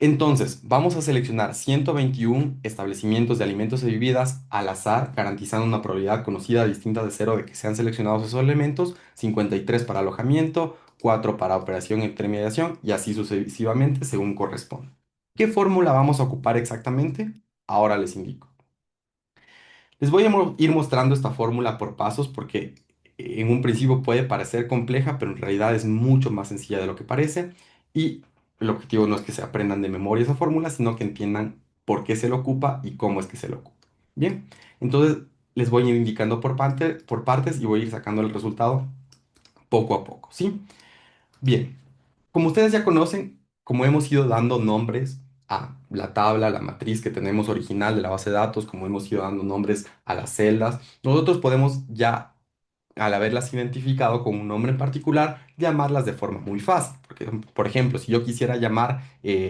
Entonces, vamos a seleccionar 121 establecimientos de alimentos y bebidas al azar, garantizando una probabilidad conocida distinta de cero de que sean seleccionados esos elementos, 53 para alojamiento, 4 para operación e intermediación y así sucesivamente según corresponde. ¿Qué fórmula vamos a ocupar exactamente? Ahora les indico. Les voy a ir mostrando esta fórmula por pasos porque en un principio puede parecer compleja, pero en realidad es mucho más sencilla de lo que parece. Y el objetivo no es que se aprendan de memoria esa fórmula, sino que entiendan por qué se lo ocupa y cómo es que se lo ocupa. Bien, entonces les voy a ir indicando por partes y voy a ir sacando el resultado poco a poco, ¿sí? Bien, como ustedes ya conocen, como hemos ido dando nombres a la tabla, la matriz que tenemos original de la base de datos, como hemos ido dando nombres a las celdas, nosotros podemos ya, al haberlas identificado con un nombre en particular, llamarlas de forma muy fácil. Porque, por ejemplo, si yo quisiera llamar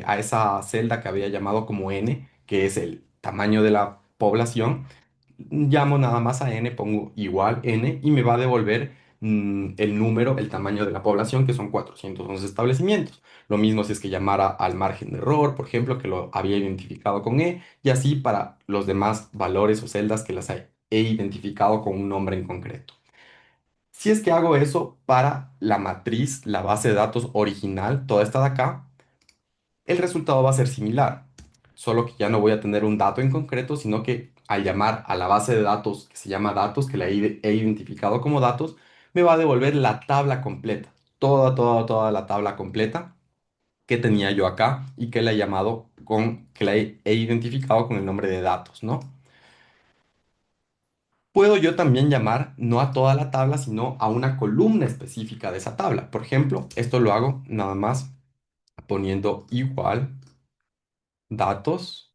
a esa celda que había llamado como N, que es el tamaño de la población, llamo nada más a n, pongo igual n y me va a devolver el número, el tamaño de la población, que son 411 establecimientos. Lo mismo si es que llamara al margen de error, por ejemplo, que lo había identificado con e, y así para los demás valores o celdas que las he identificado con un nombre en concreto. Si es que hago eso para la matriz, la base de datos original, toda esta de acá, el resultado va a ser similar, solo que ya no voy a tener un dato en concreto, sino que al llamar a la base de datos que se llama datos, que la he identificado como datos, me va a devolver la tabla completa, toda la tabla completa que tenía yo acá y que la he llamado que la he identificado con el nombre de datos, ¿no? Puedo yo también llamar no a toda la tabla, sino a una columna específica de esa tabla. Por ejemplo, esto lo hago nada más poniendo igual datos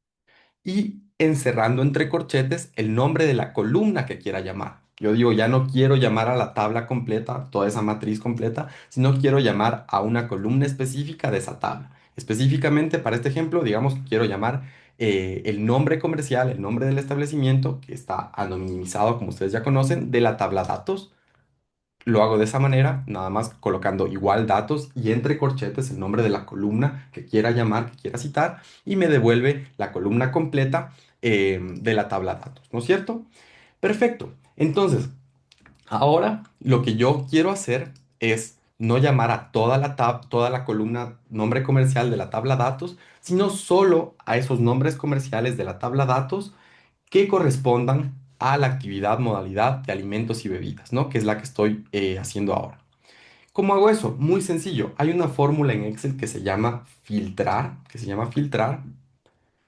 y encerrando entre corchetes el nombre de la columna que quiera llamar. Yo digo, ya no quiero llamar a la tabla completa, toda esa matriz completa, sino quiero llamar a una columna específica de esa tabla. Específicamente para este ejemplo, digamos que quiero llamar el nombre comercial, el nombre del establecimiento, que está anonimizado, como ustedes ya conocen, de la tabla datos. Lo hago de esa manera, nada más colocando igual datos y entre corchetes el nombre de la columna que quiera llamar, que quiera citar, y me devuelve la columna completa de la tabla datos, ¿no es cierto? Perfecto. Entonces, ahora lo que yo quiero hacer es no llamar a toda la columna nombre comercial de la tabla datos, sino solo a esos nombres comerciales de la tabla datos que correspondan a la actividad modalidad de alimentos y bebidas, ¿no? Que es la que estoy haciendo ahora. ¿Cómo hago eso? Muy sencillo. Hay una fórmula en Excel que se llama filtrar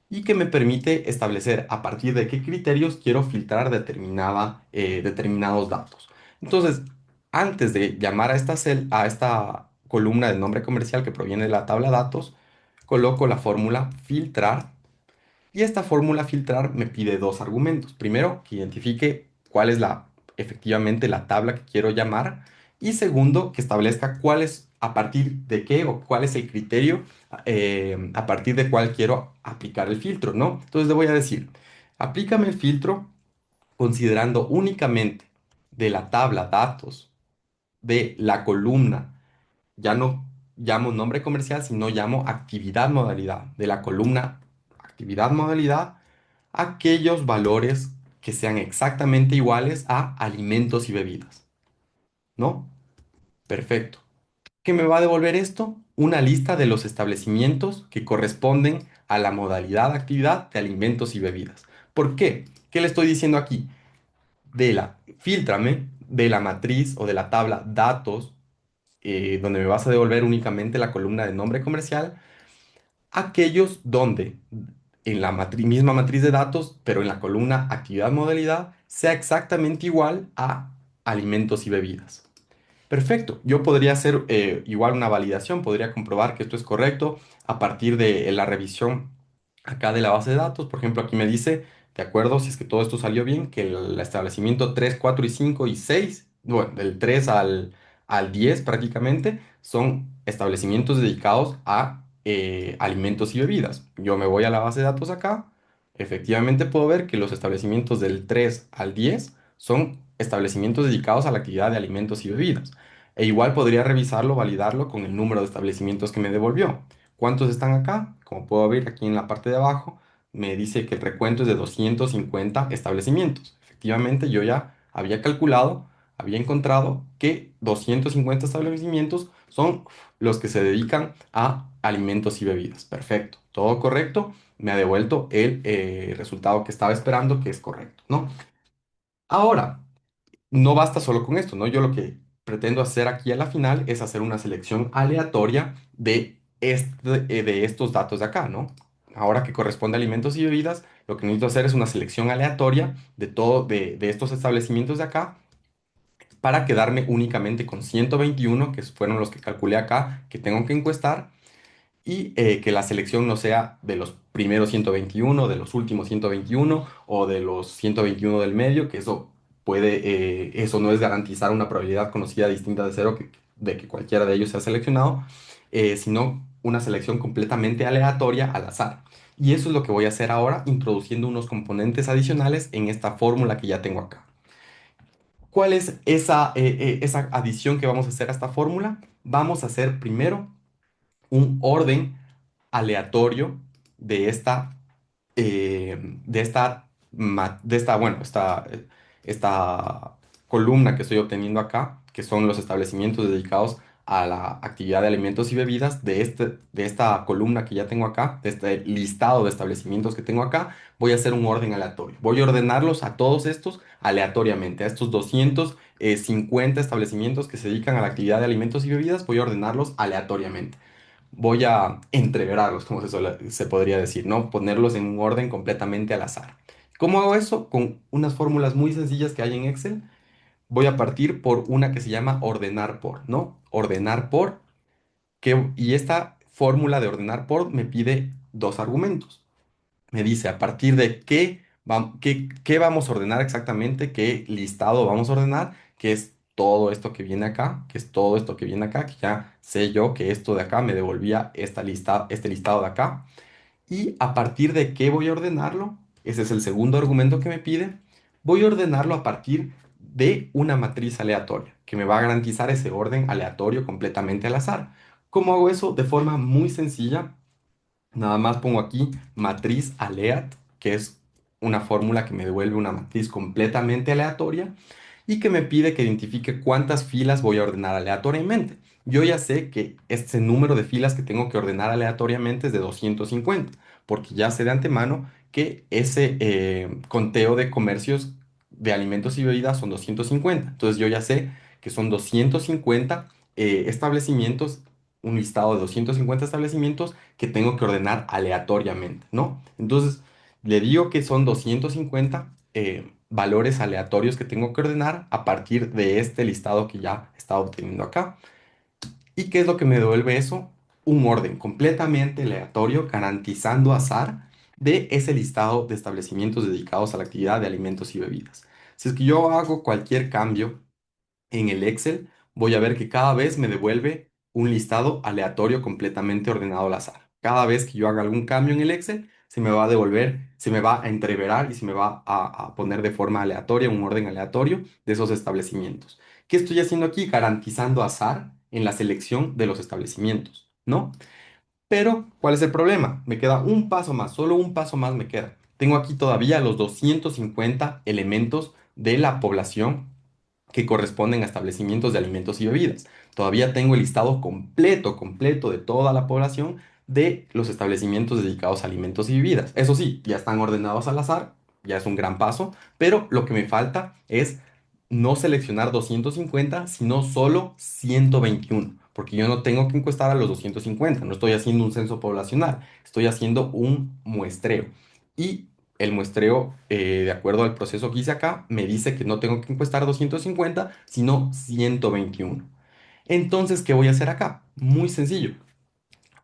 y que me permite establecer a partir de qué criterios quiero filtrar determinados datos. Entonces, antes de llamar a esta columna de nombre comercial que proviene de la tabla datos, coloco la fórmula filtrar y esta fórmula filtrar me pide dos argumentos. Primero, que identifique cuál es efectivamente la tabla que quiero llamar. Y segundo, que establezca cuál es a partir de qué o cuál es el criterio a partir de cuál quiero aplicar el filtro, ¿no? Entonces le voy a decir, aplícame el filtro considerando únicamente de la tabla datos de la columna, ya no llamo nombre comercial, sino llamo actividad modalidad, de la columna actividad modalidad, aquellos valores que sean exactamente iguales a alimentos y bebidas, ¿no? Perfecto. ¿Qué me va a devolver esto? Una lista de los establecimientos que corresponden a la modalidad de actividad de alimentos y bebidas. ¿Por qué? ¿Qué le estoy diciendo aquí? Fíltrame de la matriz o de la tabla datos, donde me vas a devolver únicamente la columna de nombre comercial, aquellos donde en la misma matriz de datos, pero en la columna actividad modalidad, sea exactamente igual a alimentos y bebidas. Perfecto, yo podría hacer igual una validación, podría comprobar que esto es correcto a partir de la revisión acá de la base de datos. Por ejemplo, aquí me dice, de acuerdo, si es que todo esto salió bien, que el establecimiento 3, 4 y 5 y 6, bueno, del 3 al 10 prácticamente, son establecimientos dedicados a alimentos y bebidas. Yo me voy a la base de datos acá, efectivamente puedo ver que los establecimientos del 3 al 10 son establecimientos dedicados a la actividad de alimentos y bebidas. E igual podría revisarlo, validarlo con el número de establecimientos que me devolvió. ¿Cuántos están acá? Como puedo ver aquí en la parte de abajo, me dice que el recuento es de 250 establecimientos. Efectivamente, yo ya había calculado, había encontrado que 250 establecimientos son los que se dedican a alimentos y bebidas. Perfecto, todo correcto. Me ha devuelto el resultado que estaba esperando, que es correcto, ¿no? Ahora, no basta solo con esto, ¿no? Yo lo que pretendo hacer aquí a la final es hacer una selección aleatoria de estos datos de acá, ¿no? Ahora que corresponde a alimentos y bebidas, lo que necesito hacer es una selección aleatoria de estos establecimientos de acá para quedarme únicamente con 121, que fueron los que calculé acá, que tengo que encuestar y que la selección no sea de los primeros 121, de los últimos 121 o de los 121 del medio, que eso no es garantizar una probabilidad conocida distinta de cero de que cualquiera de ellos sea seleccionado, sino una selección completamente aleatoria al azar. Y eso es lo que voy a hacer ahora, introduciendo unos componentes adicionales en esta fórmula que ya tengo acá. ¿Cuál es esa adición que vamos a hacer a esta fórmula? Vamos a hacer primero un orden aleatorio de bueno, esta columna que estoy obteniendo acá, que son los establecimientos dedicados a la actividad de alimentos y bebidas, de esta columna que ya tengo acá, de este listado de establecimientos que tengo acá, voy a hacer un orden aleatorio. Voy a ordenarlos a todos estos aleatoriamente, a estos 250 establecimientos que se dedican a la actividad de alimentos y bebidas, voy a ordenarlos aleatoriamente. Voy a entreverarlos, como se podría decir, ¿no? Ponerlos en un orden completamente al azar. ¿Cómo hago eso? Con unas fórmulas muy sencillas que hay en Excel. Voy a partir por una que se llama ordenar por, ¿no? Ordenar por, y esta fórmula de ordenar por me pide dos argumentos. Me dice a partir de qué vamos a ordenar exactamente, qué listado vamos a ordenar, que es todo esto que viene acá, que es todo esto que viene acá, que ya sé yo que esto de acá me devolvía este listado de acá. Y a partir de qué voy a ordenarlo, ese es el segundo argumento que me pide, voy a ordenarlo a partir de una matriz aleatoria, que me va a garantizar ese orden aleatorio completamente al azar. ¿Cómo hago eso? De forma muy sencilla. Nada más pongo aquí matriz aleat, que es una fórmula que me devuelve una matriz completamente aleatoria y que me pide que identifique cuántas filas voy a ordenar aleatoriamente. Yo ya sé que este número de filas que tengo que ordenar aleatoriamente es de 250, porque ya sé de antemano que ese conteo de comercios de alimentos y bebidas son 250. Entonces yo ya sé que son 250 establecimientos, un listado de 250 establecimientos que tengo que ordenar aleatoriamente, ¿no? Entonces, le digo que son 250 valores aleatorios que tengo que ordenar a partir de este listado que ya está obteniendo acá. ¿Y qué es lo que me devuelve eso? Un orden completamente aleatorio, garantizando azar de ese listado de establecimientos dedicados a la actividad de alimentos y bebidas. Si es que yo hago cualquier cambio en el Excel, voy a ver que cada vez me devuelve un listado aleatorio completamente ordenado al azar. Cada vez que yo haga algún cambio en el Excel, se me va a devolver, se me va a entreverar y se me va a poner de forma aleatoria, un orden aleatorio de esos establecimientos. ¿Qué estoy haciendo aquí? Garantizando azar en la selección de los establecimientos, ¿no? Pero, ¿cuál es el problema? Me queda un paso más, solo un paso más me queda. Tengo aquí todavía los 250 elementos de la población que corresponden a establecimientos de alimentos y bebidas. Todavía tengo el listado completo de toda la población de los establecimientos dedicados a alimentos y bebidas. Eso sí, ya están ordenados al azar, ya es un gran paso, pero lo que me falta es no seleccionar 250, sino solo 121, porque yo no tengo que encuestar a los 250, no estoy haciendo un censo poblacional, estoy haciendo un muestreo. Y el muestreo, de acuerdo al proceso que hice acá, me dice que no tengo que encuestar 250, sino 121. Entonces, ¿qué voy a hacer acá? Muy sencillo.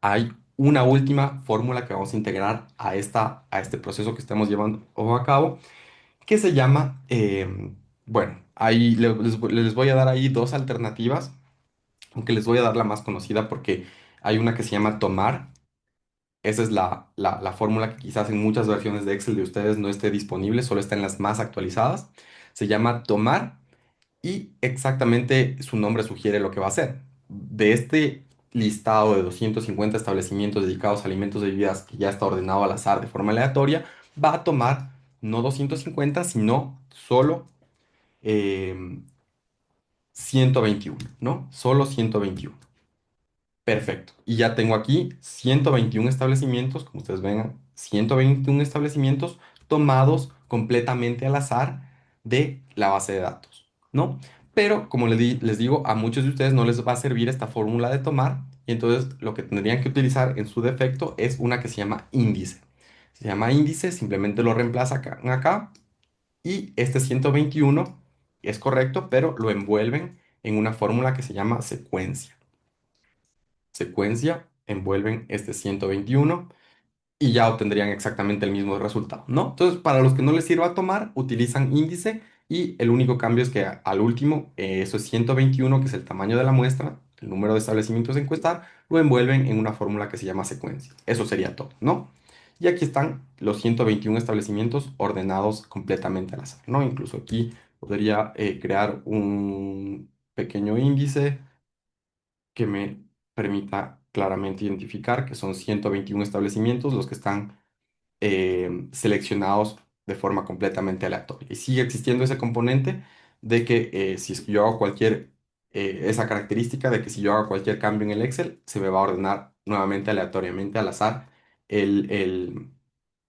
Hay una última fórmula que vamos a integrar a este proceso que estamos llevando a cabo, que se llama, bueno, ahí les voy a dar ahí dos alternativas, aunque les voy a dar la más conocida porque hay una que se llama tomar. Esa es la fórmula que quizás en muchas versiones de Excel de ustedes no esté disponible, solo está en las más actualizadas. Se llama tomar y exactamente su nombre sugiere lo que va a hacer. De este listado de 250 establecimientos dedicados a alimentos y bebidas que ya está ordenado al azar de forma aleatoria, va a tomar no 250 sino solo em, 121, ¿no? Solo 121. Perfecto. Y ya tengo aquí 121 establecimientos, como ustedes ven, 121 establecimientos tomados completamente al azar de la base de datos, ¿no? Pero como les digo, a muchos de ustedes no les va a servir esta fórmula de tomar, y entonces lo que tendrían que utilizar en su defecto es una que se llama índice. Se llama índice, simplemente lo reemplaza acá, y este 121 es correcto, pero lo envuelven en una fórmula que se llama secuencia, envuelven este 121 y ya obtendrían exactamente el mismo resultado, ¿no? Entonces, para los que no les sirva tomar, utilizan índice y el único cambio es que al último, eso es 121, que es el tamaño de la muestra, el número de establecimientos a encuestar, lo envuelven en una fórmula que se llama secuencia. Eso sería todo, ¿no? Y aquí están los 121 establecimientos ordenados completamente al azar, ¿no? Incluso aquí podría crear un pequeño índice que me permita claramente identificar que son 121 establecimientos los que están seleccionados de forma completamente aleatoria. Y sigue existiendo ese componente de que si es que yo hago esa característica de que si yo hago cualquier cambio en el Excel, se me va a ordenar nuevamente aleatoriamente al azar el, el,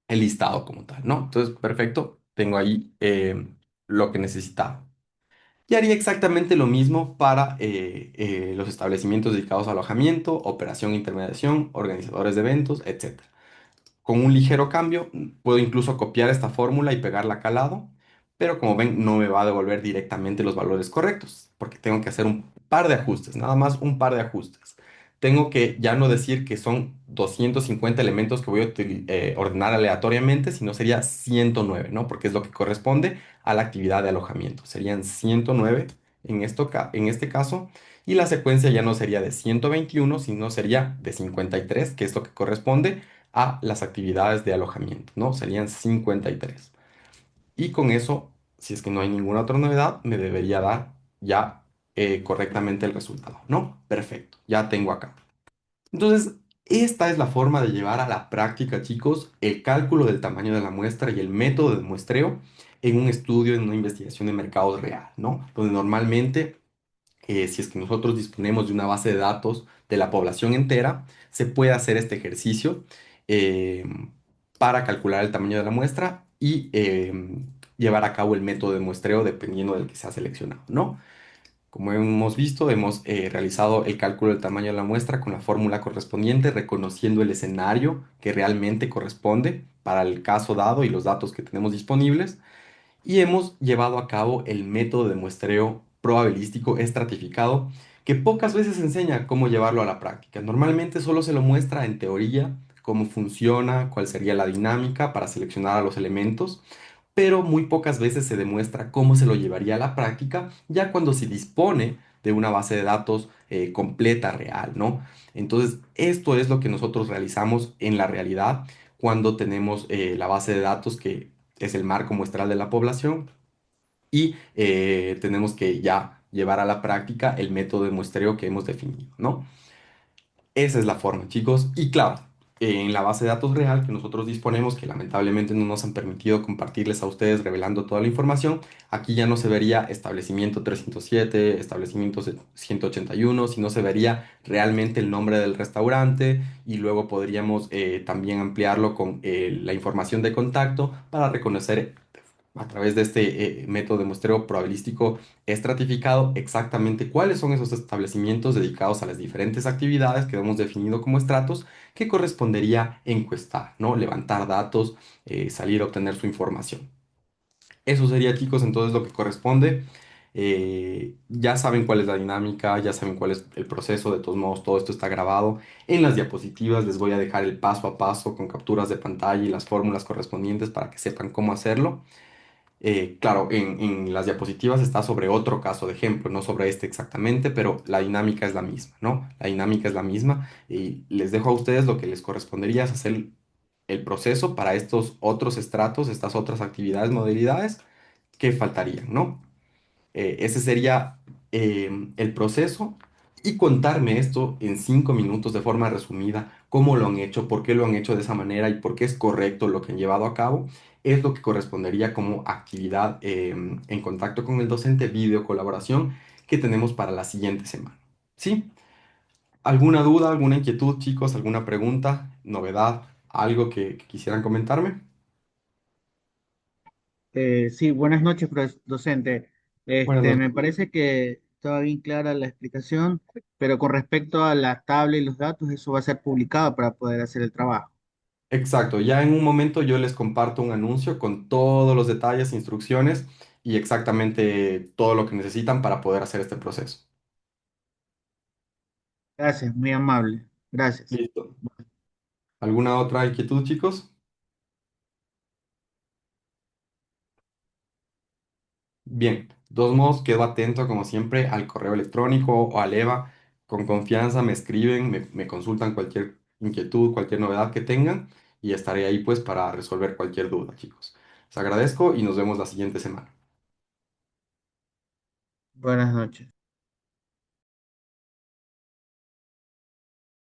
el listado como tal, ¿no? Entonces, perfecto, tengo ahí lo que necesitaba. Y haría exactamente lo mismo para los establecimientos dedicados a alojamiento, operación e intermediación, organizadores de eventos, etcétera. Con un ligero cambio, puedo incluso copiar esta fórmula y pegarla acá al lado, pero como ven, no me va a devolver directamente los valores correctos, porque tengo que hacer un par de ajustes, nada más un par de ajustes. Tengo que ya no decir que son 250 elementos que voy a ordenar aleatoriamente, sino sería 109, ¿no? Porque es lo que corresponde a la actividad de alojamiento. Serían 109 en este caso, y la secuencia ya no sería de 121, sino sería de 53, que es lo que corresponde a las actividades de alojamiento, ¿no? Serían 53. Y con eso, si es que no hay ninguna otra novedad, me debería dar ya correctamente el resultado, ¿no? Perfecto, ya tengo acá. Entonces, esta es la forma de llevar a la práctica, chicos, el cálculo del tamaño de la muestra y el método de muestreo en un estudio, en una investigación de mercados real, ¿no? Donde normalmente si es que nosotros disponemos de una base de datos de la población entera, se puede hacer este ejercicio eh, para calcular el tamaño de la muestra y llevar a cabo el método de muestreo dependiendo del que se ha seleccionado, ¿no? Como hemos visto, hemos realizado el cálculo del tamaño de la muestra con la fórmula correspondiente, reconociendo el escenario que realmente corresponde para el caso dado y los datos que tenemos disponibles y hemos llevado a cabo el método de muestreo probabilístico estratificado, que pocas veces se enseña cómo llevarlo a la práctica. Normalmente solo se lo muestra en teoría, cómo funciona, cuál sería la dinámica para seleccionar a los elementos, pero muy pocas veces se demuestra cómo se lo llevaría a la práctica, ya cuando se dispone de una base de datos completa, real, ¿no? Entonces, esto es lo que nosotros realizamos en la realidad cuando tenemos la base de datos que es el marco muestral de la población y tenemos que ya llevar a la práctica el método de muestreo que hemos definido, ¿no? Esa es la forma, chicos. Y claro, en la base de datos real que nosotros disponemos, que lamentablemente no nos han permitido compartirles a ustedes revelando toda la información, aquí ya no se vería establecimiento 307, establecimiento 181, sino se vería realmente el nombre del restaurante y luego podríamos también ampliarlo con la información de contacto para reconocer a través de este método de muestreo probabilístico estratificado exactamente cuáles son esos establecimientos dedicados a las diferentes actividades que hemos definido como estratos que correspondería encuestar, ¿no? Levantar datos, salir a obtener su información. Eso sería, chicos, entonces lo que corresponde. Ya saben cuál es la dinámica, ya saben cuál es el proceso, de todos modos todo esto está grabado en las diapositivas, les voy a dejar el paso a paso con capturas de pantalla y las fórmulas correspondientes para que sepan cómo hacerlo. Claro, en las diapositivas está sobre otro caso de ejemplo, no sobre este exactamente, pero la dinámica es la misma, ¿no? La dinámica es la misma y les dejo a ustedes lo que les correspondería es hacer el proceso para estos otros estratos, estas otras actividades, modalidades que faltarían, ¿no? Ese sería el proceso y contarme esto en 5 minutos de forma resumida, cómo lo han hecho, por qué lo han hecho de esa manera y por qué es correcto lo que han llevado a cabo, es lo que correspondería como actividad en contacto con el docente, video colaboración que tenemos para la siguiente semana. ¿Sí? ¿Alguna duda, alguna inquietud, chicos? ¿Alguna pregunta, novedad, algo que quisieran comentarme? Sí, buenas noches, docente. Buenas noches. Me parece que estaba bien clara la explicación, pero con respecto a la tabla y los datos, eso va a ser publicado para poder hacer el trabajo. Exacto, ya en un momento yo les comparto un anuncio con todos los detalles, instrucciones y exactamente todo lo que necesitan para poder hacer este proceso. Gracias, muy amable. Gracias. Listo. ¿Alguna otra inquietud, chicos? Bien, de todos modos, quedo atento como siempre al correo electrónico o al EVA. Con confianza me escriben, me consultan cualquier inquietud, cualquier novedad que tengan y estaré ahí pues para resolver cualquier duda, chicos. Les agradezco y nos vemos la siguiente semana. Buenas noches.